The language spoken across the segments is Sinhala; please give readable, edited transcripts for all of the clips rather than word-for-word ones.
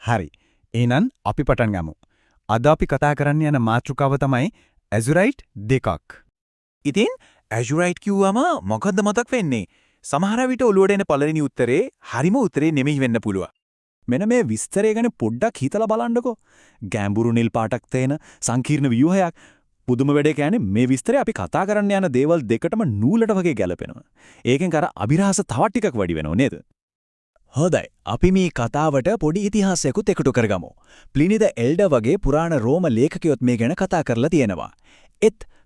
හරි. එහෙනම් අපි පටන් ගමු. අද අපි කතා කරන්න යන මාතෘකාව තමයි Azurite 2ක්. ඉතින් Azurite කිව්වම මොකද්ද මතක් වෙන්නේ? සමහර විට ඔළුවට එන පළවෙනි උත්තරේ හරිම උත්තරේ නෙමෙයි වෙන්න පුළුවන්. මෙන්න මේ විස්තරය ගැන පොඩ්ඩක් හිතලා බලන්නකෝ. ගැඹුරු නිල් පාටක් තේන සංකීර්ණ ව්‍යුහයක්. පුදුම වැඩේ කියන්නේ මේ විස්තරය අපි කතා කරන්න යන දේවල් දෙකටම නූලට වගේ ගැලපෙනවා. ඒකෙන් අර අභිරහස තවත් ටිකක් වැඩි වෙනව නේද? හොඳයි. අපි මේ කතාවට පොඩි ඉතිහාසයකුත් එකතු කරගමු. ප්ලිනි ද එල්ඩර් වගේ පුරාණ රෝම ලේඛකයොත් මේ ගැන කතා කරලා තියෙනවා.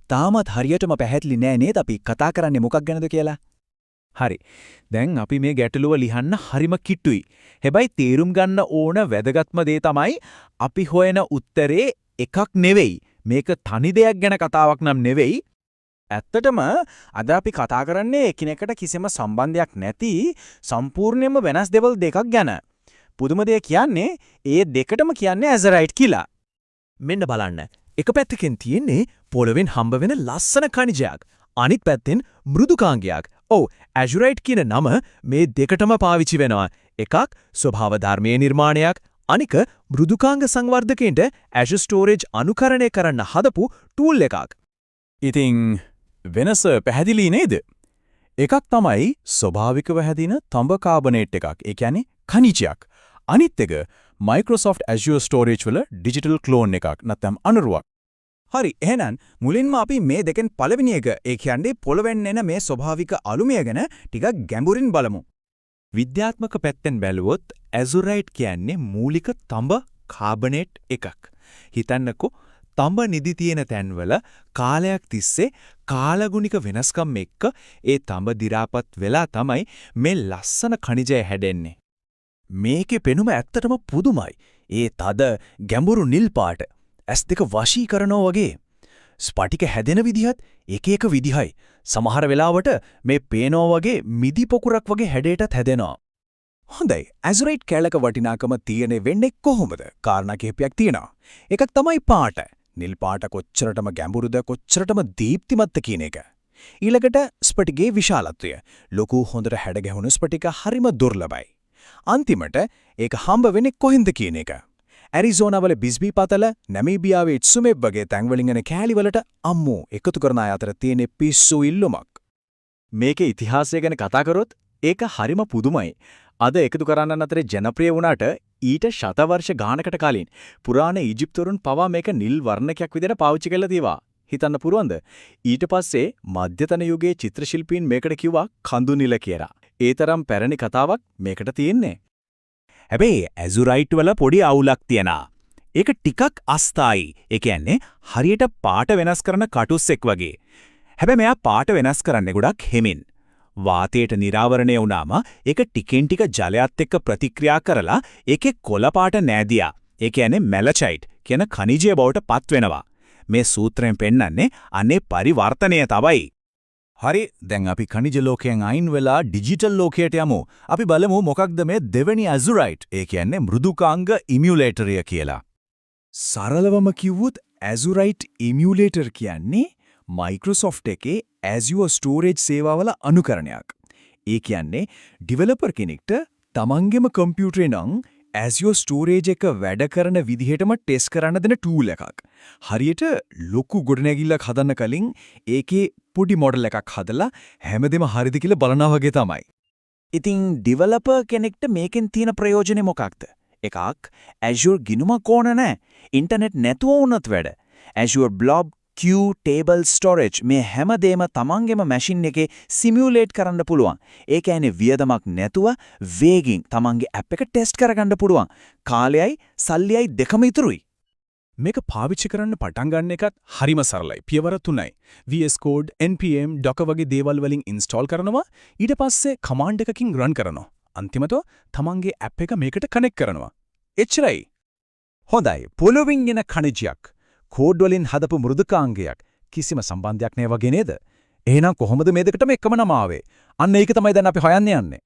තාමත් හරියටම පැහැදිලි නෑ නේද අපි කතා කරන්නේ මොකක් ගැනද කියලා? හරි. දැන් අපි මේ ගැටලුව ලියන්න හරිම කිට්ටුයි. හැබැයි තේරුම් ගන්න ඕන වැදගත්ම දේ තමයි අපි හොයන උත්තරේ එකක් නෙවෙයි. මේක තනි දෙයක් ගැන කතාවක් නම් නෙවෙයි. ඇත්තටම අද අපි කතා කරන්නේ එකිනෙකට කිසිම සම්බන්ධයක් නැති සම්පූර්ණයෙන්ම වෙනස් දේවල් දෙකක් ගැන. පුදුම දෙය කියන්නේ ඒ දෙකටම කියන්නේ Azurite කියලා. මෙන්න බලන්න. එක පැත්තකින් තියෙන්නේ පොළවෙන් හම්බ වෙන ලස්සන ඛනිජයක්. අනිත් පැත්තෙන් මෘදුකාංගයක්. ඔව් Azurite කියන නම මේ දෙකටම පාවිච්චි වෙනවා. එකක් ස්වභාව ධර්මයේ නිර්මාණයක්. අනික මෘදුකාංග සංවර්ධකයෙන්ට Azure Storage අනුකරණය කරන්න හදපු ටූල් එකක්. ඉතින් වෙනස පැහැදිලි නේද? එකක් තමයි ස්වභාවිකව හැදින තඹ කාබනේට් එකක්. ඒ කියන්නේ ඛනිජයක්. අනිත් එක Microsoft Azure Storage වල digital clone එකක් නැත්නම් අනුරුවක්. හරි එහෙනම් මුලින්ම අපි මේ දෙකෙන් පළවෙනි එක ඒ කියන්නේ පොළවෙන් එන මේ ස්වභාවික අලුමිය ගැන ටිකක් ගැඹුරින් බලමු. විද්‍යාත්මක පැත්තෙන් බැලුවොත් Azurite කියන්නේ මූලික තඹ කාබනේට් එකක්. හිතන්නකෝ තඹ නිදි තියෙන තැන්වල කාලයක් තිස්සේ කාලගුණික වෙනස්කම් එක්ක ඒ තඹ දි รา පත් වෙලා තමයි මේ ලස්සන ඛනිජය හැදෙන්නේ. මේකේ පෙනුම ඇත්තටම පුදුමයි. ඒ තද ගැඹුරු නිල් පාට S2 වශී කරනවා වගේ. ස්පටික හැදෙන විදිහත් එක එක විදිහයි. සමහර වෙලාවට මේ පේනවා වගේ මිදි පොකුරක් වගේ හැඩයටත් හැදෙනවා. හොඳයි. Azurite කැලක වටිනාකම තියෙන්නේ වෙන්නේ කොහොමද? කාරණා කිහිපයක් තියෙනවා. එකක් තමයි පාට. නිල් පාට කොච්චරටම ගැඹුරුද කොච්චරටම දීප්තිමත්ද කියන එක. ඊළඟට ස්පටිකයේ විශාලත්වය. ලොකු හොඳට හැඩ ගැහුණු ස්පටික හරිම දුර්ලභයි. අන්තිමට ඒක හම්බ වෙන්නේ කොහෙන්ද කියන එක. ඇරිසෝනා වල බිස්බී පතල, නැමීබියාවේ ඉට්සුමෙබ් වගේ තැන්වලින් එන කෑලි වලට අම්මෝ එකතු කරන අය අතර තියෙන පිස්සු ඉල්ලුමක්. මේකේ ඉතිහාසය ගැන කතා කරොත් ඒක හරිම පුදුමයි. අද එකතු කරන්නන් අතරේ ජනප්‍රිය වුණාට ඊට ශතවර්ෂ ගානකට කලින් පුරාණ ඊජිප්තුවරුන් පවා මේක නිල් වර්ණකයක් විදිහට පාවිච්චි කරලා තියවා. හිතන්න පුරවන්ද? ඊට පස්සේ මධ්‍යතන යුගයේ චිත්‍ර ශිල්පීන් මේකට කිව්වා කඳු නිල කියලා. ඒ තරම් පැරණි කතාවක් මේකට තියෙන්නේ. හැබැයි Azurite වල පොඩි අවුලක් තියෙනවා. ඒක ටිකක් අස්ථායි. ඒ කියන්නේ හරියට පාට වෙනස් කරන කටුස්සෙක් වගේ. හැබැයි මෙයා පාට වෙනස් කරන්නේ ගොඩක් හිමින්. වාතයට නිරාවරණය වුණාම ඒක ටිකෙන් ටික ජලයත් එක්ක ප්‍රතික්‍රියා කරලා ඒකේ කොළ පාට නෑදියා. ඒ කියන්නේ මැලචයිට් කියන ඛනිජය බවට පත් වෙනවා. මේ සූත්‍රයෙන් පෙන්නන්නේ අනේ පරිවර්තනය තමයි. හරි දැන් අපි ඛනිජ ලෝකයෙන් අයින් වෙලා ඩිජිටල් ලෝකයට යමු. අපි බලමු මොකක්ද මේ දෙවෙනි Azurite. ඒ කියන්නේ මෘදුකාංග ඉමියුලේටරය කියලා. සරලවම කිව්වොත් Azurite ඉමියුලේටර් කියන්නේ Microsoft එකේ Azure Storage සේවාවල අනුකරණයක්. ඒ කියන්නේ ඩෙවලොපර් කෙනෙක්ට තමන්ගේම කම්පියුටරේ නම් Azure Storage එක වැඩ කරන විදිහටම ටෙස්ට් කරන්න දෙන ටූල් එකක්. හරියට ලොකු ගොඩනැගිල්ලක් හදන්න කලින් ඒකේ පොඩි මොඩල් එකක් හදලා හැමදේම හරිද කියලා බලනවා වගේ තමයි. ඉතින් ඩෙවලොපර් කෙනෙක්ට මේකෙන් තියෙන ප්‍රයෝජනේ මොකක්ද? එකක් Azure ගිණුමක් ඕන නැහැ. ඉන්ටර්නෙට් නැතුව වුණත් වැඩ. Azure Blob Queue Table Storage මේ හැමදේම තමන්ගේම මැෂින් එකේ සිමියුලේට් කරන්න පුළුවන්. ඒ කියන්නේ වියදමක් නැතුව වේගින් තමන්ගේ ඇප් එක ටෙස්ට් කරගන්න පුළුවන්. කාලයයි සල්ලියයි දෙකම ඉතුරුයි. මේක පාවිච්චි කරන්න පටන් ගන්න එකත් හරිම සරලයි. පියවර 3යි. VS Code, npm, docker වගේ දේවල් වලින් ඉන්ස්ටෝල් කරනවා. ඊට පස්සේ කමාන්ඩ් එකකින් රන් කරනවා. අන්තිමට තමන්ගේ ඇප් එක මේකට කනෙක්ට් කරනවා. එච්චරයි. හොඳයි. පොළොවෙන් එන ඛනිජයක්. කෝඩ් වලින් හදපු මෘදුකාංගයක් කිසිම සම්බන්ධයක් නෑ වගේ නේද? එහෙනම් කොහොමද මේ දෙකටම එකම නම ආවේ? අන්න ඒක තමයි දැන් අපි හොයන්න යන්නේ.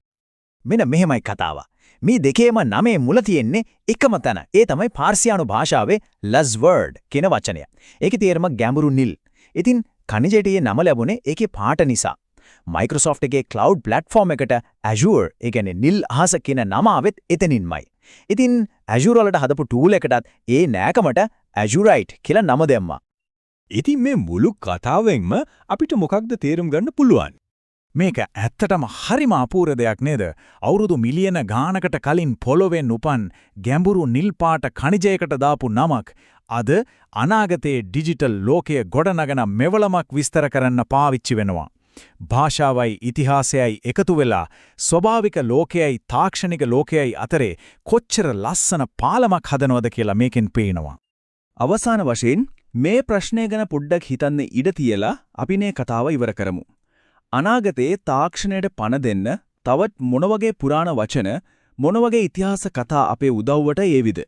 මෙන්න මෙහෙමයි කතාව. මේ දෙකේම නමේ මුල තියෙන්නේ එකම තැන. ඒ තමයි පාර්සියානු භාෂාවේ ලස්වර්ඩ් කියන වචනය. ඒකේ තේරුම ගැඹුරු නිල්. ඉතින් ඛනිජයට ඒ නම ලැබුණේ ඒකේ පාට නිසා. Microsoft එකේ cloud platform එකට Azure, ඒ කියන්නේ නිල් අහස කියන නම ආවෙත් එතනින්මයි. ඉතින් Azure වලට හදපු tool එකටත් ඒ නෑකමට Azurite කියලා නම දැම්මා. ඉතින් මේ මුළු කතාවෙන්ම අපිට මොකක්ද තේරුම් ගන්න පුළුවන්? මේක ඇත්තටම හරිම අපූර්ව දෙයක් නේද? අවුරුදු මිලියන ගානකට කලින් පොළොවෙන් උපන් ගැඹුරු නිල් පාට ඛනිජයකට දාපු නමක් අද අනාගතයේ ඩිජිටල් ලෝකයේ ගොඩනගන මෙවලමක් විස්තර කරන්න පාවිච්චි වෙනවා. භාෂාවයි ඉතිහාසයයි එකතු වෙලා ස්වභාවික ලෝකයයි තාක්ෂණික ලෝකයයි අතරේ කොච්චර ලස්සන පාලමක් හදනවද කියලා මේකෙන් පේනවා. අවසාන වශයෙන් මේ ප්‍රශ්නය ගැන පොඩ්ඩක් හිතන්න ඉඩ තියලා අපි මේ කතාව ඉවර කරමු. අනාගතයේ තාක්ෂණයට පණ දෙන්න තවත් මොන වගේ පුරාණ වචන මොන වගේ ඉතිහාස කතා අපේ උදව්වට ඒවිද?